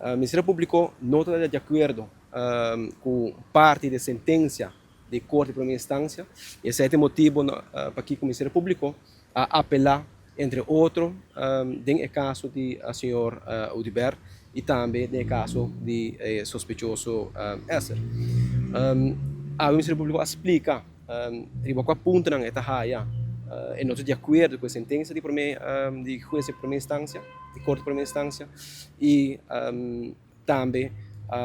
O Ministério Público não está de acordo com parte da sentença de Corte de Primeira Instância. Esse é o motivo para que o Ministério Público apelar, entre outros, no caso de senhor Udibert e também no caso de sospechoso Esser. O Ministério Público explica, riba apunta na etahaya, e não de acordo com a sentença de juiz de primeira instância, de corte de primeira instância, e também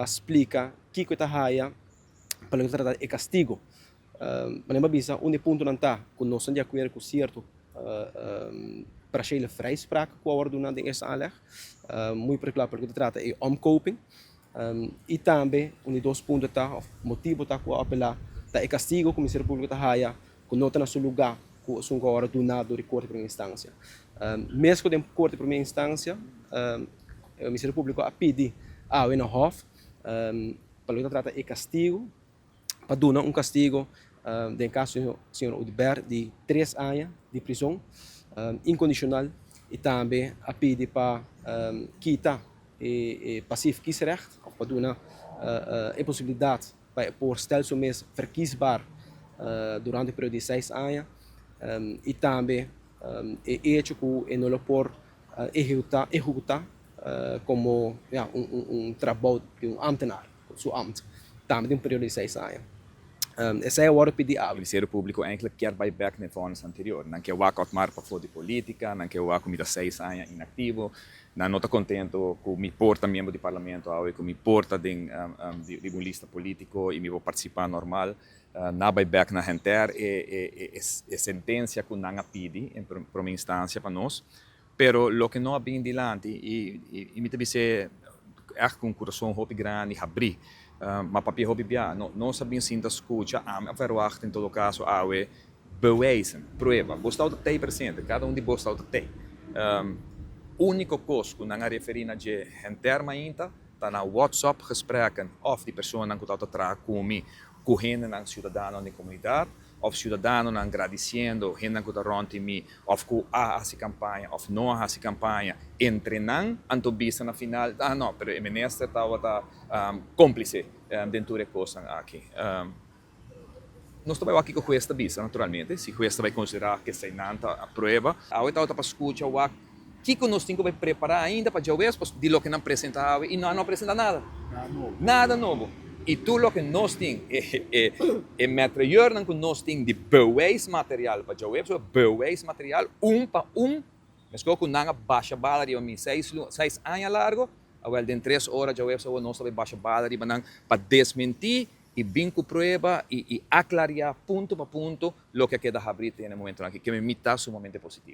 explica que a etahaya para tratar de castigo. Mas bisa, um ponto não está, com nós de acordo com certo, para chegar vrijspraak com a ordem de essa aanleg. Muito claro, porque trata de omkoping. E também, dois pontos tá, motivo tá com apelar, tá é castigo que o Ministério Público tá haia, com nota na seu lugar, com a hora do nado de corte de primeira instância. Mesmo de corte de primeira instância, o Ministério Público a pedir ao Hof para o trata de castigo, para dar castigo, em caso do senhor Udibert, de 3 anos de prisão incondicional, e também a pedir para quitar passief kiesrecht, of para dar a possibilidade para por stelselmäßig verkiesbaar durante o período de 6 anos, e também hecho que não por executar como trabalho de ambtenaar, seu ambt, também de período de 6 anos. Essa é a hora de pedir O Ministério Público eigenlijk quer vai back na fase anterior. Não quer o mar para fora de política, não quer o comida 6 anos inativo, não está contente com me porta membro do parlamento, com me porta de uma lista político e me vou participar normal. Não vai back na renter e sentença que não pede em primeira instância para nós. Pero lo que não bem dilante e me deve ser com um coração muito grande abrir. Maar papier hobby bia, não sabem se ainda escuta, a verwacht em todo caso, bewijzen, prueba. Você está tem presente, cada de você está tem. Único coisa que não referir a de interna ainda, está na WhatsApp gesprekken of die persoon que está atrás comigo, correndo na cidadão da comunidade, of cidadão não agradecendo, gente que está rond mim, of que essa campanha, of não essa campanha, entrenando, antobista na final, não, pero o ministro estava cúmplice dentro da coisa aqui. Nós estamos aqui com o juez da vista, naturalmente, se o juez vai considerar que se não a prova, a outra está para escutar o que nós temos que preparar ainda para o juez, de lo que não apresentava e não apresenta nada. Nada novo. E tudo o que nós temos é material que nós temos de bewijsmateriaal para o juez, bewijsmateriaal para mas que não baixa bala de 6 anos largo, agora em 3 horas o juez não sabe baixa bala de para desmentir e vir com prova e aclarar ponto por ponto o que queda abrir no momento aqui, que me está sumamente positivo.